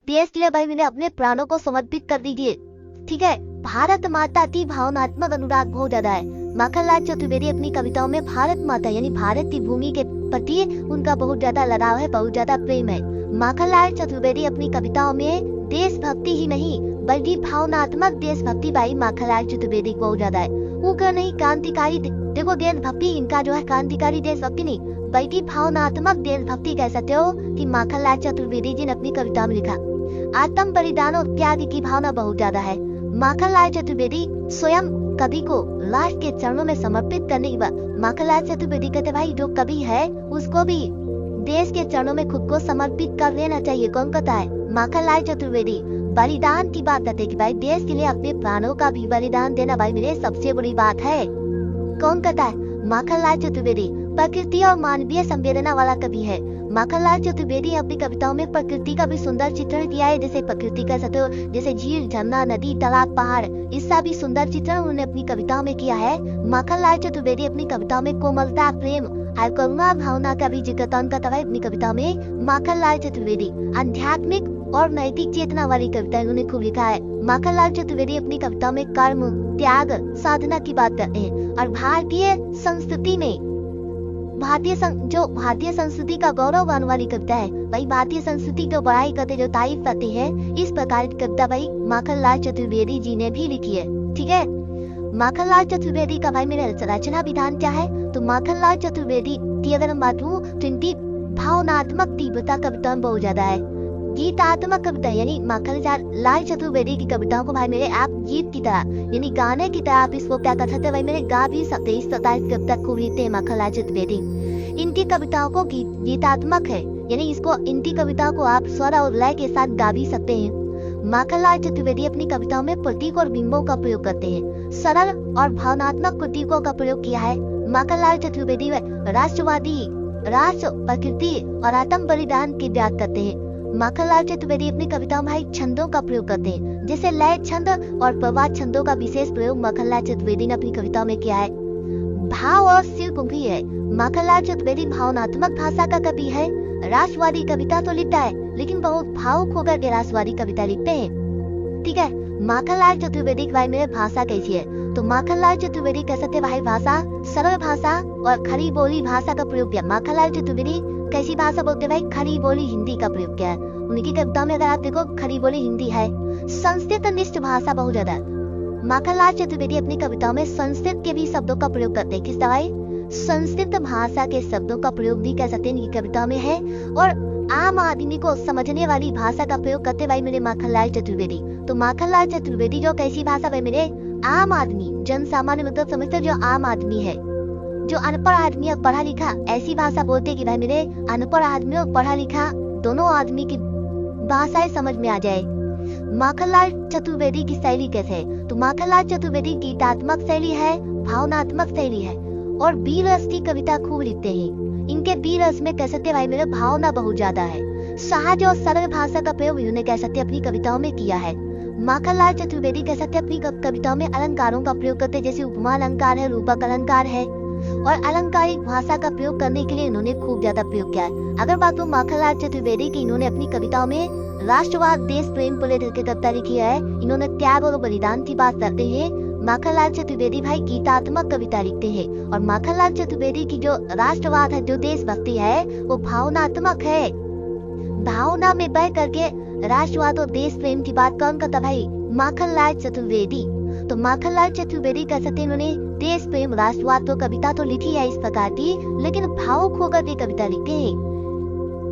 देश के लिए भाई मैंने अपने प्राणों को समर्पित कर दीजिए। ठीक है, भारत माता की भावनात्मक अनुराग बहुत ज्यादा है। माखनलाल चतुर्वेदी अपनी कविताओं में भारत माता यानी भारत की भूमि के प्रति उनका बहुत ज्यादा लगाव है, बहुत ज्यादा प्रेम है। माखनलाल चतुर्वेदी अपनी कविताओं में देशभक्ति ही नहीं बल्कि भावनात्मक देशभक्ति भाई माखनलाल चतुर्वेदी को बहुत ज्यादा है। वो क्या नहीं क्रांतिकारी, देखो देशभक्ति इनका जो है क्रांतिकारी देशभक्ति नहीं बल्कि भावनात्मक देशभक्ति कह सकते हो कि माखनलाल चतुर्वेदी जी ने अपनी कविता में लिखा। आत्म बलिदान और त्याग की भावना बहुत ज्यादा है। माखनलाल चतुर्वेदी स्वयं कवि को राष्ट्र के चरणों में समर्पित करने के बाद माखनलाल चतुर्वेदी कहते भाई जो कवि है उसको भी देश के चरणों में खुद को समर्पित कर लेना चाहिए। कौन कहता है? माखनलाल चतुर्वेदी। बलिदान की बात करते कि भाई देश के लिए अपने प्राणों का भी बलिदान देना भाई मेरे सबसे बड़ी बात है। कौन कहता है? माखनलाल चतुर्वेदी। प्रकृति और मानवीय संवेदना वाला कवि है। माखनलाल चतुर्वेदी अपनी कविताओं में प्रकृति का भी सुंदर चित्रण किया है। जैसे प्रकृति कह सकते हो, जैसे झील, झरना, नदी, तालाब, पहाड़, इसका भी सुंदर चित्रण उन्होंने अपनी कविताओं में किया है। माखनलाल चतुर्वेदी अपनी कविताओं में कोमलता, प्रेम और करुणा भावना का भी जिक्र करता है अपनी कविताओं में। माखनलाल चतुर्वेदी आध्यात्मिक और नैतिक चेतना वाली कविताएं उन्होंने खूब लिखा है। माखनलाल चतुर्वेदी अपनी कविताओं में कर्म, त्याग, साधना की बात करते हैं और भारतीय संस्कृति में भारतीय संस्कृति का गौरव आने वाली कविता है। भाई भारतीय संस्कृति को बड़ाई करते जो तारीफ करते हैं, इस प्रकार की कविता भाई माखनलाल चतुर्वेदी जी ने भी लिखी है। ठीक है, माखनलाल चतुर्वेदी का भाई मेरा रचना विधान क्या है? तो माखनलाल चतुर्वेदी की अगर हम बात करूं तो इनकी भावनात्मक तीव्रता कविता में बहुत ज्यादा है। गीतात्मक कविता यानी माखनलाल चतुर्वेदी की कविताओं को भाई मेरे आप गीत की तरह यानी गाने की तरह आप इसको क्या कर सकते हैं भाई मेरे गा भी सकते हैं। इस प्रकार की कविता खूब लिखते हैं माखनलाल चतुर्वेदी। इनकी कविताओं को गीतात्मक है यानी इनकी कविताओं को आप स्वर और लय के साथ गा भी सकते हैं। माखनलाल चतुर्वेदी अपनी कविताओं में प्रतीक और बिंबों का प्रयोग करते हैं। सरल और भावनात्मक प्रतीकों का प्रयोग किया है। माखनलाल चतुर्वेदी राष्ट्रवादी, राष्ट्र, प्रकृति और आत्म बलिदान की बात करते हैं। माखनलाल चतुर्वेदी अपनी कविताओं में छंदों का प्रयोग करते हैं। जैसे लय छंद और प्रवाद छंदों का विशेष प्रयोग माखनलाल चतुर्वेदी ने अपनी कविताओं में किया है। भाव और शिल्प भी है। माखनलाल चतुर्वेदी भावनात्मक भाषा का कवि है। राष्ट्रवादी कविता तो लिखता है लेकिन बहुत भावुक होकर के राष्ट्रवादी कविता लिखते हैं। ठीक है, माखनलाल चतुर्वेदी की भाई मेरे भाषा कैसी है? तो माखनलाल चतुर्वेदी कह सकते भाई भाषा सरल भाषा और खरी बोली भाषा का प्रयोग किया। माखनलाल चतुर्वेदी कैसी भाषा बोलते भाई? खरी बोली हिंदी का प्रयोग किया है। उनकी कविता में अगर आप देखो खरी बोली हिंदी है। संस्कृत निष्ठ भाषा बहुत ज्यादा। माखनलाल चतुर्वेदी अपनी कविताओं में संस्कृत के भी शब्दों का प्रयोग करते हैं। किस तरह? संस्कृत भाषा के शब्दों का प्रयोग भी कह सकते हैं इनकी कविता में है और आम आदमी को समझने वाली भाषा का प्रयोग करते भाई मेरे माखनलाल चतुर्वेदी। तो माखनलाल चतुर्वेदी जो कैसी भाषा भाई मेरे आम आदमी, जन सामान्य मतलब समझते जो आम आदमी है, जो अनपढ़ आदमी और पढ़ा लिखा, ऐसी भाषा बोलते कि भाई मेरे अनपढ़ आदमी और पढ़ा लिखा दोनों आदमी की भाषाएं समझ में आ जाए। माखनलाल चतुर्वेदी की शैली कैसे है? तो माखनलाल चतुर्वेदी गीतात्मक शैली है, भावनात्मक शैली है और वीर रस की कविता खूब लिखते हैं। इनके वीर रस में कह सकते भाई मेरे भावना बहुत ज्यादा है। सहज और सरल भाषा का प्रयोग इन्होंने कह सकते अपनी कविताओं में किया है। माखनलाल चतुर्वेदी कह सकते अपनी कविताओं में अलंकारों का प्रयोग करते, जैसे उपमा अलंकार है, रूपक अलंकार है और अलंकारिक भाषा का प्रयोग करने के लिए इन्होंने खूब ज्यादा प्रयोग किया है। अगर बात हो माखनलाल चतुर्वेदी की, इन्होंने अपनी कविताओं में राष्ट्रवाद, देश प्रेम को लेकर के कविता लिखी है। इन्होंने त्याग और बलिदान की बात करते हैं। माखनलाल चतुर्वेदी भाई गीतात्मक कविता लिखते हैं और माखनलाल चतुर्वेदी की जो राष्ट्रवाद है, जो देशभक्ति है, वो भावनात्मक है। भावना में बह करके राष्ट्रवाद और देश प्रेम की बात कौन करता भाई? माखनलाल चतुर्वेदी। तो माखनलाल चतुर्वेदी कह सकते इन्होंने देश प्रेम, राष्ट्रवाद तो कविता तो लिखी है इस प्रकार की, लेकिन भावुक होकर के कविता लिखते हैं।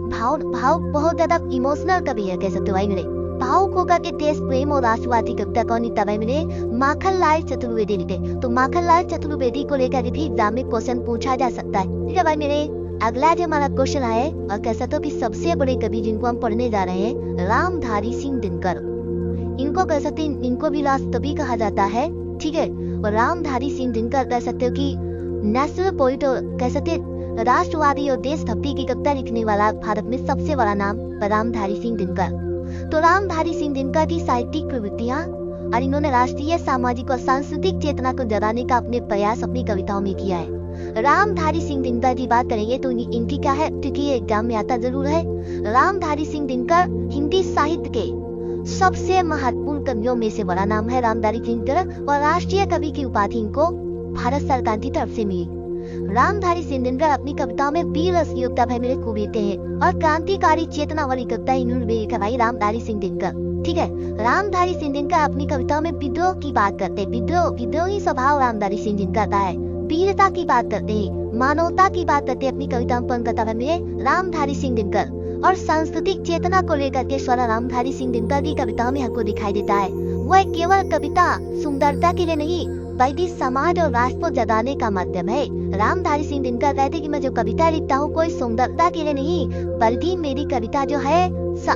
भाव बहुत ज्यादा इमोशनल कवि है कह सकते हो भाई मेरे। भावुक होकर के देश प्रेम और राष्ट्रवादी कविता कौन लिखता भाई मेरे? माखनलाल चतुर्वेदी लिखते। तो माखनलाल चतुर्वेदी को लेकर भी एग्जाम में क्वेश्चन पूछा जा सकता है। ठीक है भाई मेरे, अगला जो हमारा क्वेश्चन है और कह सकते हो कि सबसे बड़े कवि जिनको हम पढ़ने जा रहे हैं, रामधारी सिंह दिनकर। इनको कह सकते हैं, इनको भी राष्ट्रकवि कहा जाता है। ठीक है, और रामधारी सिंह दिनकर कह सकते हो कि नेशनल पोइट कह सकते राष्ट्रवादी और देशभक्ति की कविता लिखने वाला भारत में सबसे बड़ा नाम रामधारी सिंह दिनकर। तो रामधारी सिंह दिनकर की साहित्यिक प्रवृत्तियां और इन्होंने राष्ट्रीय, सामाजिक और सांस्कृतिक चेतना को जगाने का अपने प्रयास अपनी कविताओं में किया है। रामधारी सिंह दिनकर की बात करेंगे तो इनकी क्या है, क्योंकि ये एग्जाम में आता जरूर है। रामधारी सिंह दिनकर हिंदी साहित्य के सबसे महत्वपूर्ण कवियों में से बड़ा नाम है रामधारी सिंह दिनकर, और राष्ट्रीय कवि की उपाधि इनको भारत सरकार की तरफ से मिली। रामधारी सिंह दिनकर अपनी कविताओं में वीर रस योग्यता भाई मेरे खूब लेते हैं, और क्रांतिकारी चेतना वाली कविता इन्होंने लिखा भाई रामधारी सिंह दिनकर। ठीक है, रामधारी सिंह दिनकर अपनी कविताओं में विद्रोह की बात करते हैं, विद्रोही स्वभाव रामधारी सिंह दिनकर का है। वीरता की बात करते हैं, मानवता की बात करते हैं अपनी कविताओं में रामधारी सिंह दिनकर, और सांस्कृतिक चेतना को लेकर के स्वर रामधारी सिंह दिनकर की कविताओं में हमको दिखाई देता है। वह केवल कविता सुंदरता के लिए नहीं बल्कि समाज और राष्ट्र को जगाने का माध्यम है। रामधारी सिंह दिनकर कहते कि मैं जो कविता लिखता हूँ कोई सुंदरता के लिए नहीं, बल्कि मेरी कविता जो है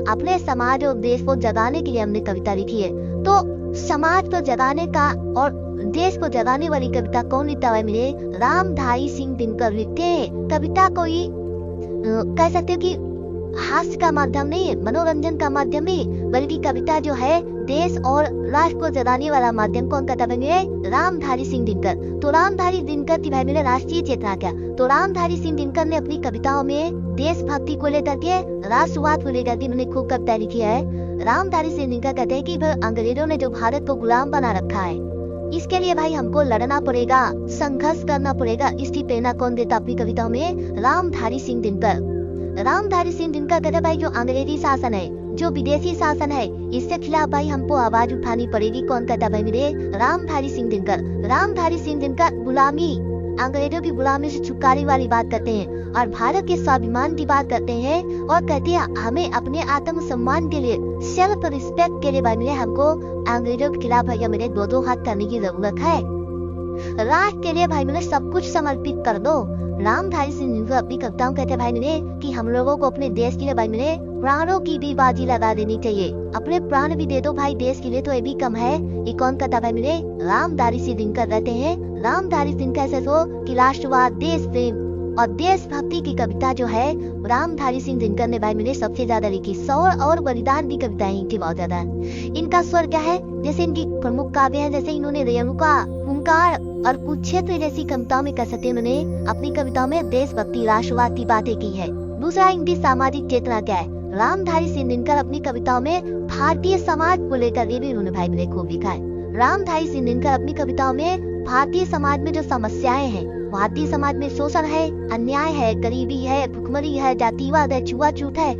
अपने समाज और देश को जगाने के लिए हमने कविता लिखी है। तो समाज को जगाने का और देश को जगाने वाली कविता कौन लिखता है मेरे? रामधारी सिंह दिनकर लिखते हैं। कविता कोई कह सकते हो कि हास्य का माध्यम नहीं, मनोरंजन का माध्यम नहीं, बल्कि कविता जो है देश और राष्ट्र को जगाने वाला माध्यम कौन कहता है? रामधारी सिंह दिनकर। तो रामधारी दिनकर की भाई मेरे राष्ट्रीय चेतना क्या? तो रामधारी सिंह दिनकर ने अपनी कविताओं में देशभक्ति को लेकर के, राष्ट्रवाद को लेकर के उन्होंने खूब कविता लिखी है। रामधारी सिंह दिनकर कहते हैं कि अंग्रेजों ने जो भारत को गुलाम बना रखा है, इसके लिए भाई हमको लड़ना पड़ेगा, संघर्ष करना पड़ेगा। इसकी प्रेरणा कौन देता अपनी कविताओं में? रामधारी सिंह दिनकर। रामधारी सिंह दिनकर कहते भाई जो अंग्रेजी शासन है, जो विदेशी शासन है, इसके खिलाफ भाई हमको आवाज उठानी पड़ेगी। कौन कहता भाई मेरे? रामधारी सिंह दिनकर। रामधारी सिंह दिनकर गुलामी, अंग्रेजों की गुलामी से छुटकारे वाली बात करते हैं, और भारत के स्वाभिमान की बात करते हैं, और कहते हैं हमें अपने आत्म सम्मान के लिए, सेल्फ रिस्पेक्ट के लिए भाई मेरे हमको अंग्रेजों के खिलाफ भैया मेरे दो हाथ करने की जरूरत है। राष्ट्र के लिए भाई मेरे सब कुछ समर्पित कर दो। रामधारी सिंह दिनकर अपनी कविताओं कहते भाई मेरे कि हम लोगों को अपने देश के लिए भाई मेरे प्राणों की भी बाजी लगा देनी चाहिए। अपने प्राण भी दे दो भाई देश के लिए, तो ये भी कम है। ये कौन कहता भाई मेरे? रामधारी सिंह दिनकर रहते हैं। रामधारी सिंह कैसे सो कि राष्ट्रवाद, देश प्रेम और देशभक्ति की कविता जो है रामधारी सिंह दिनकर ने भाई मेरे सबसे ज्यादा लिखी। शौर्य और बलिदान की कविताएं इनकी बहुत ज्यादा है। इनका स्वर क्या है? जैसे इनकी प्रमुख काव्य है, जैसे इन्होंने रेणुका, हुंकार और कुरुक्षेत्र जैसी कविताओं में कह सकते हैं उन्होंने अपनी कविताओं में देशभक्ति, राष्ट्रवाद की बातें की है। दूसरा इनकी सामाजिक चेतना क्या है? रामधारी सिंह दिनकर अपनी कविताओं में भारतीय समाज को लेकर भी उन्होंने भाई मेरे खूब लिखा है। रामधारी सिंह दिनकर अपनी कविताओं में भारतीय समाज में जो समस्याएं हैं, भारतीय समाज में शोषण है, अन्याय है, गरीबी है, भुखमरी है, जातिवाद है, छुआछूत है,